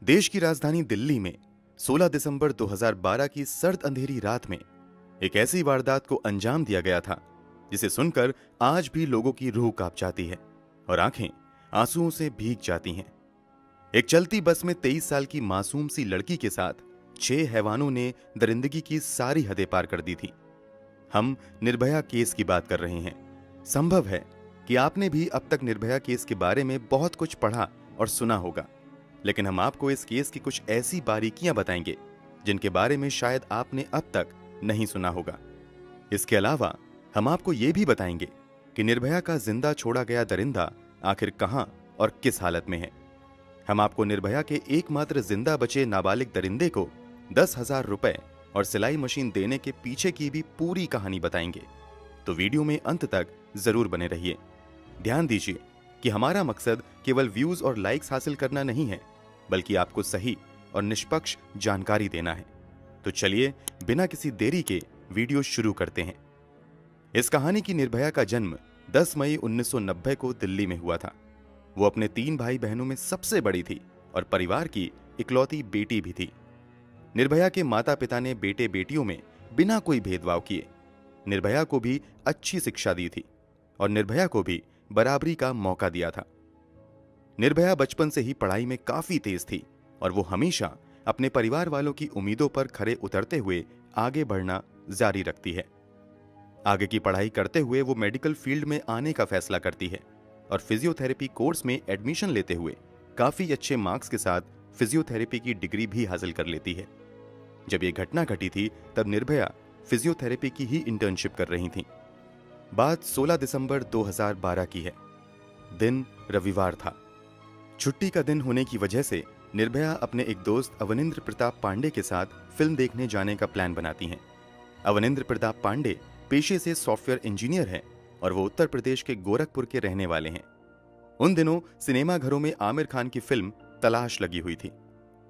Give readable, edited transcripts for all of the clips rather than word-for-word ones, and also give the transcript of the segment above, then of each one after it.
देश की राजधानी दिल्ली में 16 दिसंबर 2012 की सर्द अंधेरी रात में एक ऐसी वारदात को अंजाम दिया गया था जिसे सुनकर आज भी लोगों की रूह कांप जाती है और आंखें आंसुओं से भीग जाती हैं। एक चलती बस में 23 साल की मासूम सी लड़की के साथ 6 हैवानों ने दरिंदगी की सारी हदें पार कर दी थी। हम निर्भया केस की बात कर रहे हैं। संभव है कि आपने भी अब तक निर्भया केस के बारे में बहुत कुछ पढ़ा और सुना होगा, लेकिन हम आपको इस केस की कुछ ऐसी बारीकियां बताएंगे जिनके बारे में शायद आपने अब तक नहीं सुना होगा। इसके अलावा हम आपको यह भी बताएंगे कि निर्भया का जिंदा छोड़ा गया दरिंदा आखिर कहां और किस हालत में है। हम आपको निर्भया के एकमात्र जिंदा बचे नाबालिग दरिंदे को 10,000 रुपए और सिलाई मशीन देने के पीछे की भी पूरी कहानी बताएंगे। तो वीडियो में अंत तक जरूर बने रहिए। ध्यान दीजिए कि हमारा मकसद केवल व्यूज और लाइक्स हासिल करना नहीं है, बल्कि आपको सही और निष्पक्ष जानकारी देना है। तो चलिए बिना किसी देरी के वीडियो शुरू करते हैं। इस कहानी की निर्भया का जन्म 10 मई 1990 को दिल्ली में हुआ था। वो अपने 3 भाई बहनों में सबसे बड़ी थी और परिवार की इकलौती बेटी भी थी। निर्भया के माता पिता ने बेटे बेटियों में बिना कोई भेदभाव किए निर्भया को भी अच्छी शिक्षा दी थी और निर्भया को भी बराबरी का मौका दिया था। निर्भया बचपन से ही पढ़ाई में काफी तेज थी और वो हमेशा अपने परिवार वालों की उम्मीदों पर खरे उतरते हुए आगे बढ़ना जारी रखती है। आगे की पढ़ाई करते हुए वो मेडिकल फील्ड में आने का फैसला करती है और फिजियोथेरेपी कोर्स में एडमिशन लेते हुए काफी अच्छे मार्क्स के साथ फिजियोथेरेपी की डिग्री भी हासिल कर लेती है। जब ये घटना घटी थी तब निर्भया फिजियोथेरेपी की ही इंटर्नशिप कर रही थी। बात 16 दिसंबर 2012 की है। दिन रविवार था। छुट्टी का दिन होने की वजह से निर्भया अपने एक दोस्त अवनिंद्र प्रताप पांडे के साथ फिल्म देखने जाने का प्लान बनाती हैं। अवनिंद्र प्रताप पांडे पेशे से सॉफ्टवेयर इंजीनियर हैं और वो उत्तर प्रदेश के गोरखपुर के रहने वाले हैं। उन दिनों सिनेमा घरों में आमिर खान की फिल्म तलाश लगी हुई थी।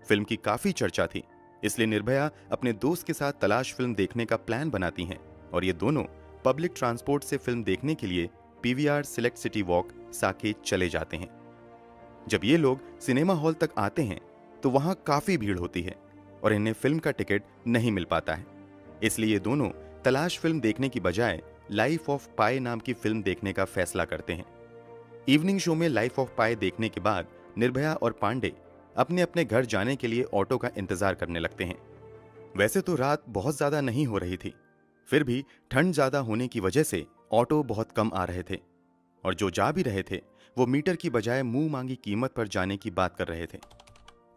फिल्म की काफी चर्चा थी, इसलिए निर्भया अपने दोस्त के साथ तलाश फिल्म देखने का प्लान बनाती हैं और ये दोनों पब्लिक ट्रांसपोर्ट से फिल्म देखने के लिए PVR select city walk Saket चले जाते हैं। जब ये लोग सिनेमा हॉल तक आते हैं तो वहां काफी भीड़ होती है और इन्हें फिल्म का टिकट नहीं मिल पाता है। इसलिए ये दोनों तलाश फिल्म देखने की बजाय लाइफ ऑफ पाई नाम की फिल्म देखने का फैसला करते हैं। इवनिंग शो में लाइफ ऑफ पाई देखने के बाद निर्भया और पांडे अपने अपने घर जाने के लिए ऑटो का इंतजार करने लगते हैं। वैसे तो रात बहुत ज्यादा नहीं हो रही थी, फिर भी ठंड ज्यादा होने की वजह से ऑटो बहुत कम आ रहे थे और जो जा भी रहे थे वो मीटर की बजाय मुंह मांगी कीमत पर जाने की बात कर रहे थे।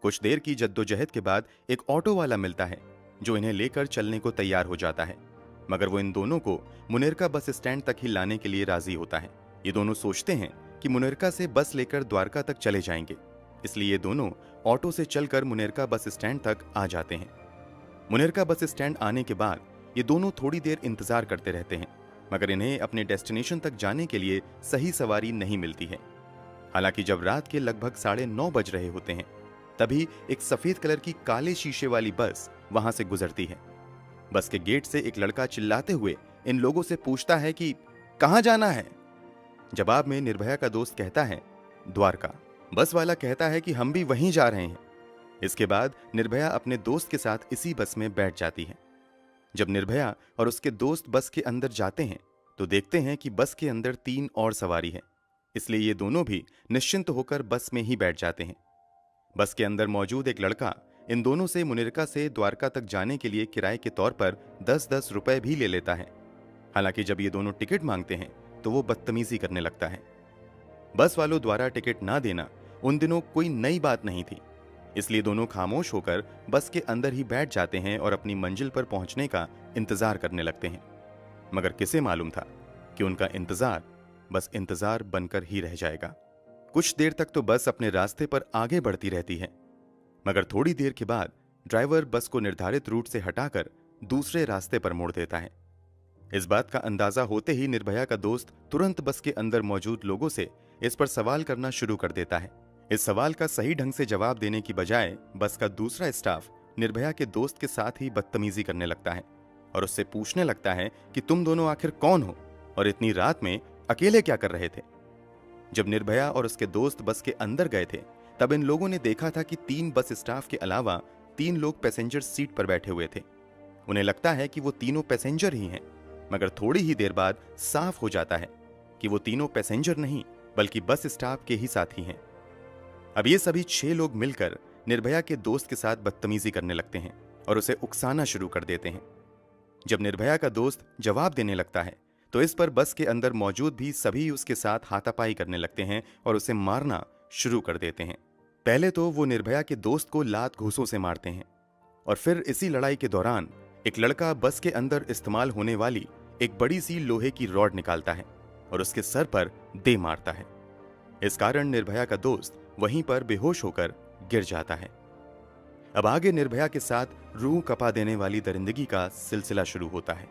कुछ देर की जद्दोजहद के बाद एक ऑटो वाला मिलता है जो इन्हें लेकर चलने को तैयार हो जाता है, मगर वो इन दोनों को मुनिरका बस स्टैंड तक ही लाने के लिए राजी होता है। ये दोनों सोचते हैं कि मुनिरका से बस लेकर द्वारका तक चले जाएंगे, इसलिए ये दोनों ऑटो से चलकर मुनिरका बस स्टैंड तक आ जाते हैं। मुनिरका बस स्टैंड आने के बाद ये दोनों थोड़ी देर इंतजार करते रहते हैं, मगर इन्हें अपने डेस्टिनेशन तक जाने के लिए सही सवारी नहीं मिलती है। हालांकि जब रात के लगभग 9:30 बज रहे होते हैं तभी एक सफेद कलर की काले शीशे वाली बस वहां से गुजरती है। बस के गेट से एक लड़का चिल्लाते हुए इन लोगों से पूछता है कि कहां जाना है। जवाब में निर्भया का दोस्त कहता है द्वारका। बस वाला कहता है कि हम भी वहीं जा रहे हैं। इसके बाद निर्भया अपने दोस्त के साथ इसी बस में बैठ जाती है। जब निर्भया और उसके दोस्त बस के अंदर जाते हैं तो देखते हैं कि बस के अंदर 3 और सवारी है, इसलिए ये दोनों भी निश्चिंत होकर बस में ही बैठ जाते हैं। बस के अंदर मौजूद एक लड़का इन दोनों से मुनिरका से द्वारका तक जाने के लिए किराए के तौर पर 10-10 रुपए भी ले लेता है। हालांकि जब ये दोनों टिकट मांगते हैं तो वो बदतमीजी करने लगता है। बस वालों द्वारा टिकट ना देना उन दिनों कोई नई बात नहीं थी, इसलिए दोनों खामोश होकर बस के अंदर ही बैठ जाते हैं और अपनी मंजिल पर पहुंचने का इंतजार करने लगते हैं। मगर किसे मालूम था कि उनका इंतजार बस इंतजार बनकर ही रह जाएगा। कुछ देर तक तो बस अपने रास्ते पर आगे बढ़ती रहती है, मगर थोड़ी देर के बाद ड्राइवर बस को निर्धारित रूट से हटाकर दूसरे रास्ते पर मोड़ देता है। इस बात का अंदाजा होते ही निर्भया का दोस्त तुरंत बस के अंदर मौजूद लोगों से इस पर सवाल करना शुरू कर देता है। इस सवाल का सही ढंग से जवाब देने की बजाय बस का दूसरा स्टाफ निर्भया के दोस्त के साथ ही बदतमीजी करने लगता है और उससे पूछने लगता है कि तुम दोनों आखिर कौन हो और इतनी रात में अकेले क्या कर रहे थे। जब निर्भया और उसके दोस्त बस के अंदर गए थे तब इन लोगों ने देखा था कि 3 बस स्टाफ के अलावा 3 लोग पैसेंजर सीट पर बैठे हुए थे। उन्हें लगता है कि वो तीनों पैसेंजर ही हैं, मगर थोड़ी ही देर बाद साफ हो जाता है कि वो तीनों पैसेंजर नहीं बल्कि बस स्टाफ के ही साथी हैं। अब ये सभी 6 लोग मिलकर निर्भया के दोस्त के साथ बदतमीजी करने लगते हैं और उसे उकसाना शुरू कर देते हैं। जब निर्भया का दोस्त जवाब देने लगता है तो इस पर बस के अंदर मौजूद भी सभी उसके साथ हाथापाई करने लगते हैं और उसे मारना शुरू कर देते हैं। पहले तो वो निर्भया के दोस्त को लात घूंसों से मारते हैं और फिर इसी लड़ाई के दौरान एक लड़का बस के अंदर इस्तेमाल होने वाली एक बड़ी सी लोहे की रॉड निकालता है और उसके सर पर दे मारता है। इस कारण निर्भया का दोस्त वहीं पर बेहोश होकर गिर जाता है। अब आगे निर्भया के साथ रूह कपा देने वाली दरिंदगी का सिलसिला शुरू होता है।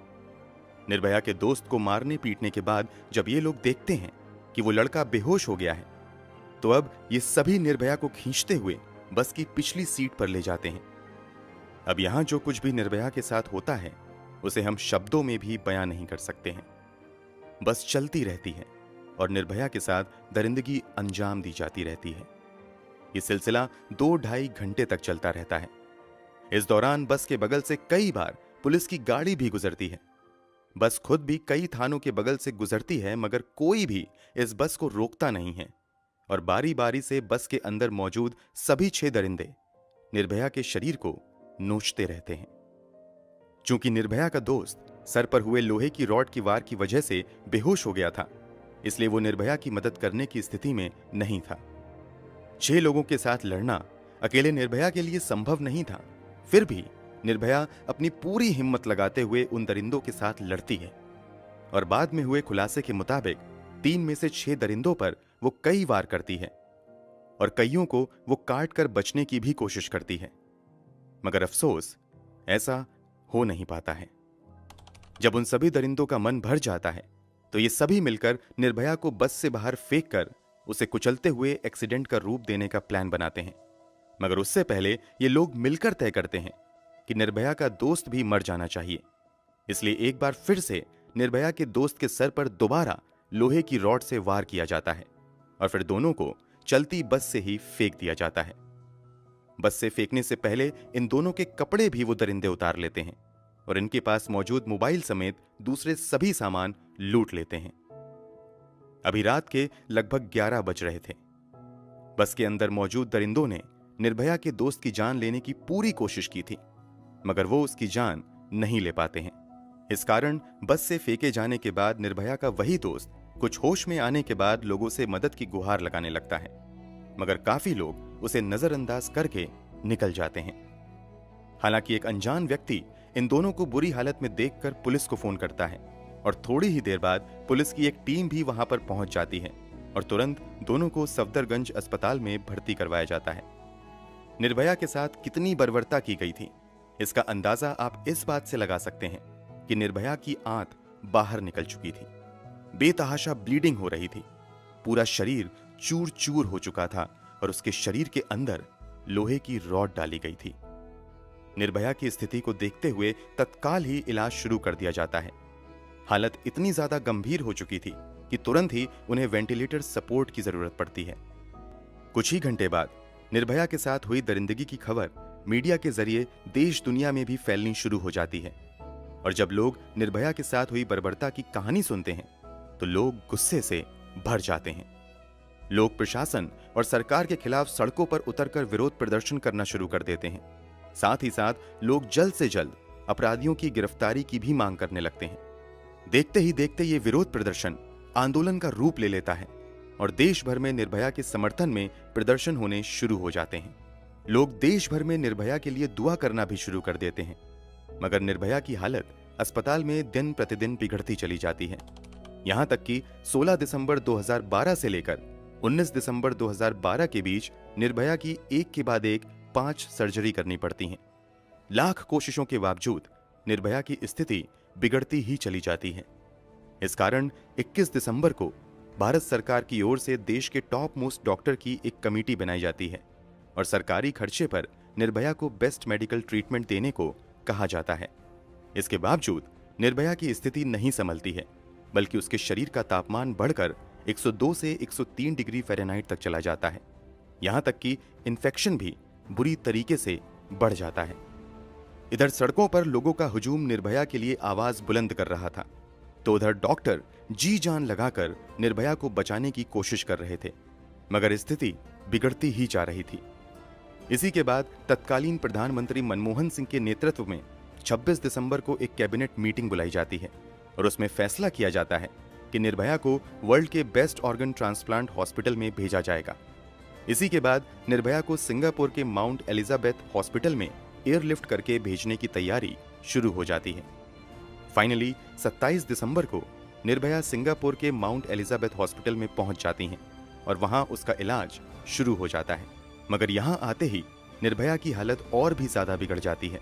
निर्भया के दोस्त को मारने पीटने के बाद जब ये लोग देखते हैं कि वो लड़का बेहोश हो गया है तो अब ये सभी निर्भया को खींचते हुए बस की पिछली सीट पर ले जाते हैं। अब यहां जो कुछ भी निर्भया के साथ होता है उसे हम शब्दों में भी बयां नहीं कर सकते हैं। बस चलती रहती है और निर्भया के साथ दरिंदगी अंजाम दी जाती रहती है। ये सिलसिला 2-2.5 घंटे तक चलता रहता है। इस दौरान बस के बगल से कई बार पुलिस की गाड़ी भी गुजरती है। बस खुद भी कई थानों के बगल से गुजरती है मगर कोई भी इस बस को रोकता नहीं है और बारी बारी से बस के अंदर मौजूद सभी 6 दरिंदे निर्भया के शरीर को नोचते रहते हैं। चूंकि निर्भया का दोस्त सर पर हुए लोहे की रॉड की वार की वजह से बेहोश हो गया था, इसलिए वो निर्भया की मदद करने की स्थिति में नहीं था। 6 लोगों के साथ लड़ना अकेले निर्भया के लिए संभव नहीं था। फिर भी निर्भया अपनी पूरी हिम्मत लगाते हुए उन दरिंदों के साथ लड़ती है और बाद में हुए खुलासे के मुताबिक 3 में से 6 दरिंदों पर वो कई वार करती है और कईयों को वो काट कर बचने की भी कोशिश करती है, मगर अफसोस ऐसा हो नहीं पाता है। जब उन सभी दरिंदों का मन भर जाता है तो ये सभी मिलकर निर्भया को बस से बाहर फेंक कर उसे कुचलते हुए एक्सीडेंट का रूप देने का प्लान बनाते हैं। मगर उससे पहले ये लोग मिलकर तय करते हैं कि निर्भया का दोस्त भी मर जाना चाहिए, इसलिए एक बार फिर से निर्भया के दोस्त के सर पर दोबारा लोहे की रॉड से वार किया जाता है और फिर दोनों को चलती बस से ही फेंक दिया जाता है। बस से फेंकने से पहले इन दोनों के कपड़े भी वो दरिंदे उतार लेते हैं और इनके पास मौजूद मोबाइल समेत दूसरे सभी सामान लूट लेते हैं। अभी रात के लगभग 11 बज रहे थे। बस के अंदर मौजूद दरिंदों ने निर्भया के दोस्त की जान लेने की पूरी कोशिश की थी, मगर वो उसकी जान नहीं ले पाते हैं। इस कारण बस से फेंके जाने के बाद निर्भया का वही दोस्त कुछ होश में आने के बाद लोगों से मदद की गुहार लगाने लगता है, मगर काफी लोग उसे नजरअंदाज करके निकल जाते हैं। हालांकि एक अनजान व्यक्ति इन दोनों को बुरी हालत में देखकर पुलिस को फोन करता है और थोड़ी ही देर बाद पुलिस की एक टीम भी वहां पर पहुंच जाती है और तुरंत दोनों को सफदरगंज अस्पताल में भर्ती करवाया जाता है। निर्भया के साथ कितनी बर्बरता की गई थी इसका अंदाजा आप इस बात से लगा सकते हैं कि निर्भया की आंत बाहर निकल चुकी थी, बेतहाशा ब्लीडिंग हो रही थी, पूरा शरीर चूर चूर हो चुका था और उसके शरीर के अंदर लोहे की रॉड डाली गई थी। निर्भया की स्थिति को देखते हुए तत्काल ही इलाज शुरू कर दिया जाता है। हालत इतनी ज्यादा गंभीर हो चुकी थी कि तुरंत ही उन्हें वेंटिलेटर सपोर्ट की जरूरत पड़ती है। कुछ ही घंटे बाद निर्भया के साथ हुई दरिंदगी की खबर मीडिया के जरिए देश दुनिया में भी फैलनी शुरू हो जाती है और जब लोग निर्भया के साथ हुई बर्बरता की कहानी सुनते हैं तो लोग गुस्से से भर जाते हैं। लोग प्रशासन और सरकार के खिलाफ सड़कों पर उतरकर विरोध प्रदर्शन करना शुरू कर देते हैं। साथ ही साथ लोग जल्द से जल्द अपराधियों की गिरफ्तारी की भी मांग करने लगते हैं। देखते ही देखते ये विरोध प्रदर्शन आंदोलन का रूप ले लेता है और देश भर में निर्भया के समर्थन में प्रदर्शन होने शुरू हो जाते हैं। लोग देश भर में निर्भया के लिए दुआ करना भी शुरू कर देते हैं, मगर निर्भया की हालत अस्पताल में दिन प्रतिदिन बिगड़ती चली जाती है। यहां तक कि 16 दिसंबर 2012 से लेकर 19 दिसंबर 2012 के बीच निर्भया की एक के बाद एक 5 सर्जरी करनी पड़ती हैं। लाख कोशिशों के बावजूद निर्भया की स्थिति बिगड़ती ही चली जाती है। इस कारण 21 दिसंबर को भारत सरकार की ओर से देश के टॉप मोस्ट डॉक्टर की एक कमेटी बनाई जाती है और सरकारी खर्चे पर निर्भया को बेस्ट मेडिकल ट्रीटमेंट देने को कहा जाता है। इसके बावजूद निर्भया की स्थिति नहीं संभलती है, बल्कि उसके शरीर का तापमान बढ़कर 102 से 103 डिग्री फ़ारेनहाइट तक चला जाता है। यहां तक कि इन्फेक्शन भी बुरी तरीके से बढ़ जाता है। इधर सड़कों पर लोगों का हुजूम निर्भया के लिए आवाज बुलंद कर रहा था, तो उधर डॉक्टर जी जान लगाकर निर्भया को बचाने की कोशिश कर रहे थे, मगर स्थिति बिगड़ती ही जा रही थी। इसी के बाद तत्कालीन प्रधानमंत्री मनमोहन सिंह के नेतृत्व में 26 दिसंबर को एक कैबिनेट मीटिंग बुलाई जाती है और उसमें फैसला किया जाता है कि निर्भया को वर्ल्ड के बेस्ट ऑर्गन ट्रांसप्लांट हॉस्पिटल में भेजा जाएगा। इसी के बाद निर्भया को सिंगापुर के माउंट एलिजाबेथ हॉस्पिटल में एयरलिफ्ट करके भेजने की तैयारी शुरू हो जाती है। फाइनली 27 दिसंबर को निर्भया सिंगापुर के माउंट एलिजाबेथ हॉस्पिटल में पहुंच जाती हैं और वहां उसका इलाज शुरू हो जाता है। मगर यहां आते ही निर्भया की हालत और भी ज्यादा बिगड़ जाती है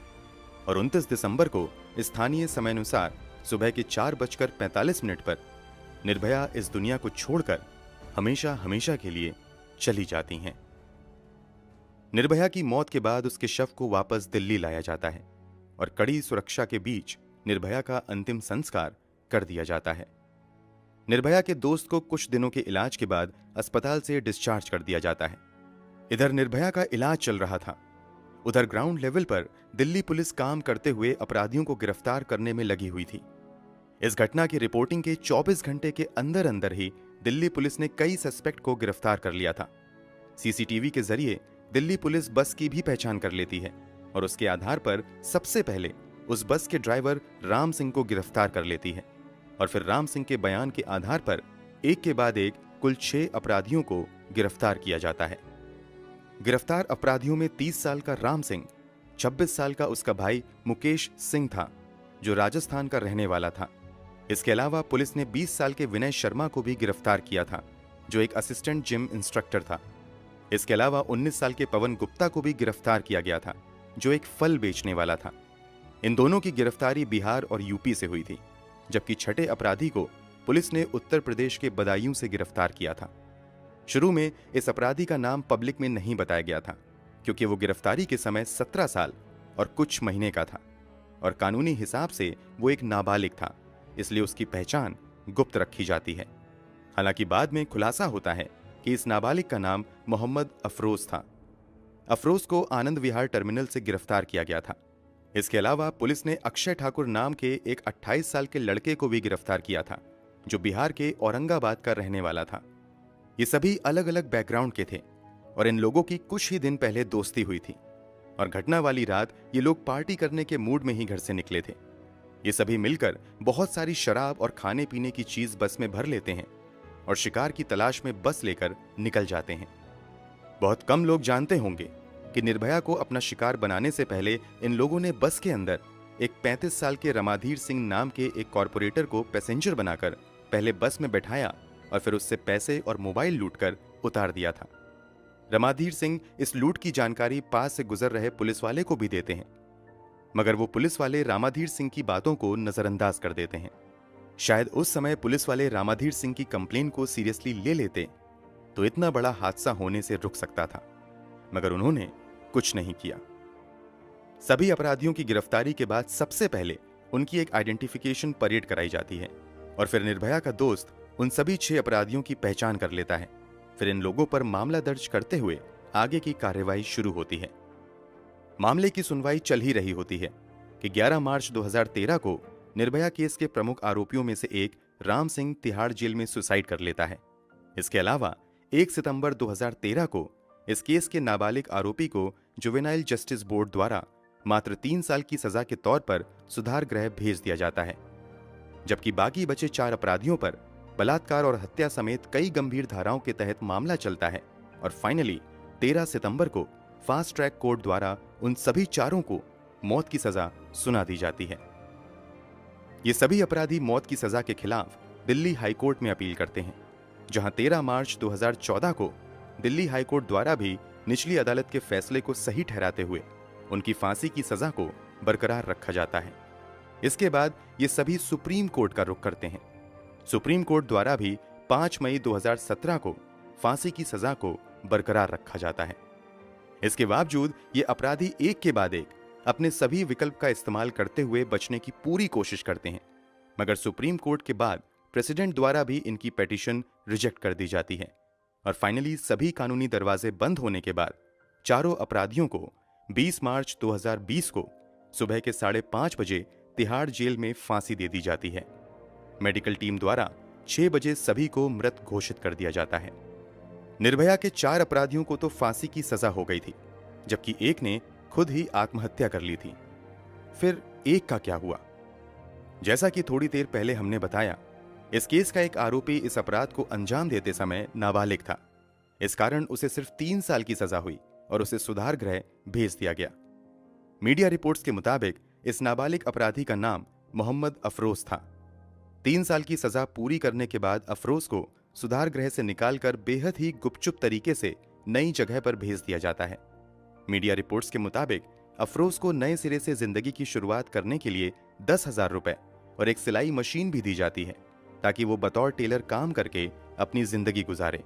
और 29 दिसंबर को स्थानीय समयानुसार सुबह के 4:45 पर निर्भया इस दुनिया को छोड़कर हमेशा हमेशा के लिए चली जाती हैं। निर्भया की मौत के बाद उसके शव को वापस दिल्ली लाया जाता है और कड़ी सुरक्षा के बीच निर्भया का अंतिम संस्कार कर दिया जाता है। निर्भया के दोस्त को कुछ दिनों के इलाज के बाद अस्पताल से डिस्चार्ज कर दिया जाता है। इधर निर्भया का इलाज चल रहा था, उधर ग्राउंड लेवल पर दिल्ली पुलिस काम करते हुए अपराधियों को गिरफ्तार करने में लगी हुई थी। इस घटना की रिपोर्टिंग के 24 घंटे के अंदर अंदर ही दिल्ली पुलिस ने कई सस्पेक्ट को गिरफ्तार कर लिया था। सीसीटीवी के जरिए दिल्ली पुलिस बस की भी पहचान कर लेती है और उसके आधार पर सबसे पहले उस बस के ड्राइवर राम सिंह को गिरफ्तार कर लेती है और फिर राम सिंह के बयान के आधार पर एक के बाद एक कुल 6 अपराधियों को गिरफ्तार किया जाता है। गिरफ्तार अपराधियों में 30 साल का राम सिंह, 26 साल का उसका भाई मुकेश सिंह था जो राजस्थान का रहने वाला था। इसके अलावा पुलिस ने 20 साल के विनय शर्मा को भी गिरफ्तार किया था जो एक असिस्टेंट जिम इंस्ट्रक्टर था। इसके अलावा 19 साल के पवन गुप्ता को भी गिरफ्तार किया गया था जो एक फल बेचने वाला था। इन दोनों की गिरफ्तारी बिहार और यूपी से हुई थी, जबकि छठे अपराधी को पुलिस ने उत्तर प्रदेश के बदायूं से गिरफ्तार किया था। शुरू में इस अपराधी का नाम पब्लिक में नहीं बताया गया था क्योंकि वो गिरफ्तारी के समय 17 साल और कुछ महीने का था और कानूनी हिसाब से वो एक नाबालिग था, इसलिए उसकी पहचान गुप्त रखी जाती है। हालांकि बाद में खुलासा होता है कि इस नाबालिग का नाम मोहम्मद अफरोज था। अफरोज को आनंद विहार टर्मिनल से गिरफ्तार किया गया था। इसके अलावा पुलिस ने अक्षय ठाकुर नाम के एक 28 साल के लड़के को भी गिरफ्तार किया था जो बिहार के औरंगाबाद का रहने वाला था। ये सभी अलग अलग बैकग्राउंड के थे और इन लोगों की कुछ ही दिन पहले दोस्ती हुई थी और घटना वाली रात ये लोग पार्टी करने के मूड में ही घर से निकले थे। ये सभी मिलकर बहुत सारी शराब और खाने पीने की चीज बस में भर लेते हैं और शिकार की तलाश में बस लेकर निकल जाते हैं। बहुत कम लोग जानते होंगे कि निर्भया को अपना शिकार बनाने से पहले इन लोगों ने बस के अंदर एक 35 साल के रमाधीर सिंह नाम के एक कॉरपोरेटर को पैसेंजर बनाकर पहले बस में बैठाया और फिर उससे पैसे और मोबाइल लूटकर उतार दिया था। रमाधीर सिंह इस लूट की जानकारी पास से गुजर रहे पुलिस वाले को भी देते हैं, मगर वो पुलिस वाले रामाधीर सिंह की बातों को नजरअंदाज कर देते हैं। शायद उस समय पुलिस वाले रामाधीर सिंह की कंप्लेन को सीरियसली ले लेते तो इतना बड़ा हादसा होने से रुक सकता था, मगर उन्होंने कुछ नहीं किया। सभी अपराधियों की गिरफ्तारी के बाद सबसे पहले उनकी एक आइडेंटिफिकेशन परेड कराई जाती है और फिर निर्भया का दोस्त उन सभी 6 अपराधियों की पहचान कर लेता है। फिर इन लोगों पर मामला दर्ज करते हुए आगे की कार्रवाई शुरू होती है। मामले की सुनवाई चल ही रही होती है कि 11 मार्च 2013 को निर्भया केस के प्रमुख आरोपियों में से एक राम सिंह तिहाड़ जेल में सुसाइड कर लेता है। इसके अलावा 1 सितंबर 2013 को इस केस के नाबालिग आरोपी को जुवेनाइल जस्टिस बोर्ड द्वारा मात्र 3 साल की सजा के तौर पर सुधार गृह भेज दिया जाता है, जबकि बाकी बचे 4 अपराधियों पर बलात्कार और हत्या समेत कई गंभीर धाराओं के तहत मामला चलता है और फाइनली 13 सितंबर को फास्ट ट्रैक कोर्ट द्वारा उन सभी 4 को मौत की सजा सुना दी जाती है। ये सभी अपराधी मौत की सजा के खिलाफ दिल्ली हाईकोर्ट में अपील करते हैं, जहां 13 मार्च 2014 को दिल्ली हाईकोर्ट द्वारा भी निचली अदालत के फैसले को सही ठहराते हुए उनकी फांसी की सजा को बरकरार रखा जाता है। इसके बाद ये सभी सुप्रीम कोर्ट का रुख करते हैं। सुप्रीम कोर्ट द्वारा भी 5 मई 2017 को फांसी की सजा को बरकरार रखा जाता है। इसके बावजूद ये अपराधी एक के बाद एक अपने सभी विकल्प का इस्तेमाल करते हुए बचने की पूरी कोशिश करते हैं, मगर सुप्रीम कोर्ट के बाद प्रेसिडेंट द्वारा भी इनकी पिटीशन रिजेक्ट कर दी जाती है। और फाइनली सभी कानूनी दरवाजे बंद होने के बाद चारों अपराधियों को 20 मार्च 2020 को सुबह के 5:30 बजे तिहाड़ जेल में फांसी दे दी जाती है। मेडिकल टीम द्वारा 6 बजे सभी को मृत घोषित कर दिया जाता है। निर्भया के 4 अपराधियों को तो फांसी की सजा हो गई थी, जबकि एक ने खुद ही आत्महत्या कर ली थी। फिर एक का क्या हुआ? जैसा कि थोड़ी देर पहले हमने बताया, इस केस का एक आरोपी इस अपराध को अंजाम देते समय नाबालिग था। इस कारण उसे सिर्फ 3 साल की सजा हुई और उसे सुधार गृह भेज दिया गया। मीडिया रिपोर्ट्स के मुताबिक इस नाबालिग अपराधी का नाम मोहम्मद अफरोज था। 3 साल की सजा पूरी करने के बाद अफरोज को सुधार गृह से निकालकर बेहद ही गुपचुप तरीके से नई जगह पर भेज दिया जाता है। मीडिया रिपोर्ट्स के मुताबिक अफरोज को नए सिरे से जिंदगी की शुरुआत करने के लिए 10,000 रुपए और एक सिलाई मशीन भी दी जाती है, ताकि वो बतौर टेलर काम करके अपनी जिंदगी गुजारे।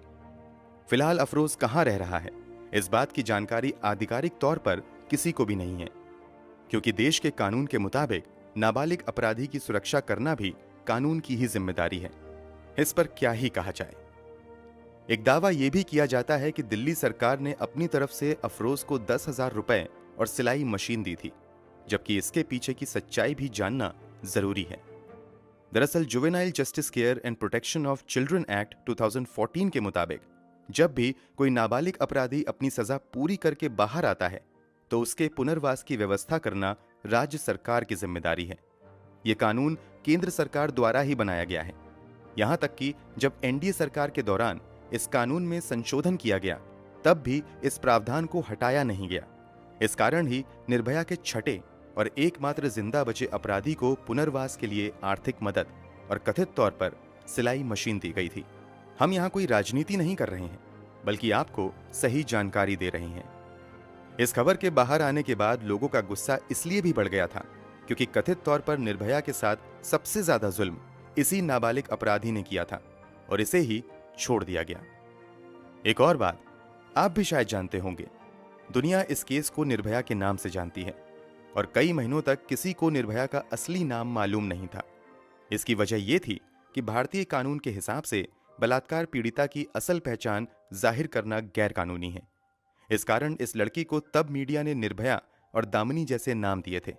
फिलहाल अफरोज कहां रह रहा है, इस बात की जानकारी आधिकारिक तौर पर किसी को भी नहीं है, क्योंकि देश के कानून के मुताबिक नाबालिग अपराधी की सुरक्षा करना भी कानून की ही जिम्मेदारी है। इस पर क्या ही कहा जाए। एक दावा यह भी किया जाता है कि दिल्ली सरकार ने अपनी तरफ से अफरोज को 10,000 रुपए और सिलाई मशीन दी थी, जबकि इसके पीछे की सच्चाई भी जानना जरूरी है। दरअसल juvenile justice care and protection of children act 2014 के मुताबिक जब भी कोई नाबालिग अपराधी अपनी सजा पूरी करके बाहर आता है, तो उसके पुनर्वास की व्यवस्था करना राज्य सरकार की जिम्मेदारी है। यह कानून केंद्र सरकार द्वारा ही बनाया गया है। यहां तक कि जब एनडीए सरकार के दौरान इस कानून में संशोधन किया गया, तब भी इस प्रावधान को हटाया नहीं गया। इस कारण ही निर्भया के छठे और एकमात्र जिंदा बचे अपराधी को पुनर्वास के लिए आर्थिक मदद और कथित तौर पर सिलाई मशीन दी गई थी। हम यहां कोई राजनीति नहीं कर रहे हैं, बल्कि आपको सही जानकारी दे रहे हैं। इस खबर के बाहर आने के बाद लोगों का गुस्सा इसलिए भी बढ़ गया था, क्योंकि कथित तौर पर निर्भया के साथ सबसे ज्यादा जुल्म इसी नाबालिग अपराधी ने किया था और इसे ही छोड़ दिया गया। एक और बात आप भी शायद जानते होंगे, दुनिया इस केस को निर्भया के नाम से जानती है और कई महीनों तक किसी को निर्भया का असली नाम मालूम नहीं था। इसकी वजह यह थी कि भारतीय कानून के हिसाब से बलात्कार पीड़िता की असल पहचान जाहिर करना गैर कानूनी है। इस कारण इस लड़की को तब मीडिया ने निर्भया और दामिनी जैसे नाम दिए थे।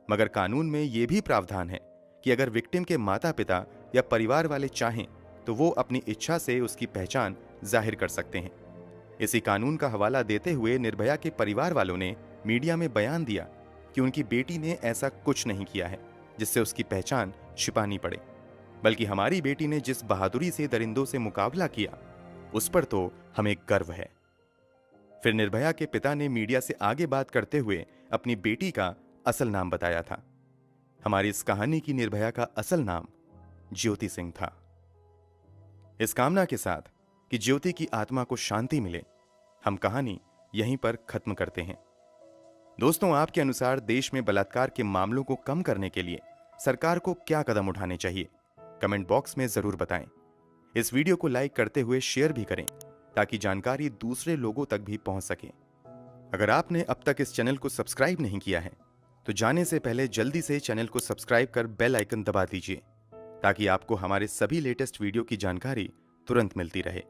मगर कानून में यह भी प्रावधान है कि अगर विक्टिम के माता पिता या परिवार वाले चाहें तो वो अपनी इच्छा से उसकी पहचान जाहिर कर सकते हैं। इसी कानून का हवाला देते हुए निर्भया के परिवार वालों ने मीडिया में बयान दिया कि उनकी बेटी ने ऐसा कुछ नहीं किया है जिससे उसकी पहचान छिपानी पड़े, बल्कि हमारी बेटी ने जिस बहादुरी से दरिंदों से मुकाबला किया, उस पर तो हमें गर्व है। फिर निर्भया के पिता ने मीडिया से आगे बात करते हुए अपनी बेटी का असल नाम बताया था। हमारी इस कहानी की निर्भया का असल नाम ज्योति सिंह था। इस कामना के साथ कि ज्योति की आत्मा को शांति मिले, हम कहानी यहीं पर खत्म करते हैं। दोस्तों, आपके अनुसार देश में बलात्कार के मामलों को कम करने के लिए सरकार को क्या कदम उठाने चाहिए? कमेंट बॉक्स में जरूर बताएं। इस वीडियो को लाइक करते हुए शेयर भी करें, ताकि जानकारी दूसरे लोगों तक भी पहुंच सके। अगर आपने अब तक इस चैनल को सब्सक्राइब नहीं किया है, तो जाने से पहले जल्दी से चैनल को सब्सक्राइब कर बेल आइकन दबा दीजिए, ताकि आपको हमारे सभी लेटेस्ट वीडियो की जानकारी तुरंत मिलती रहे।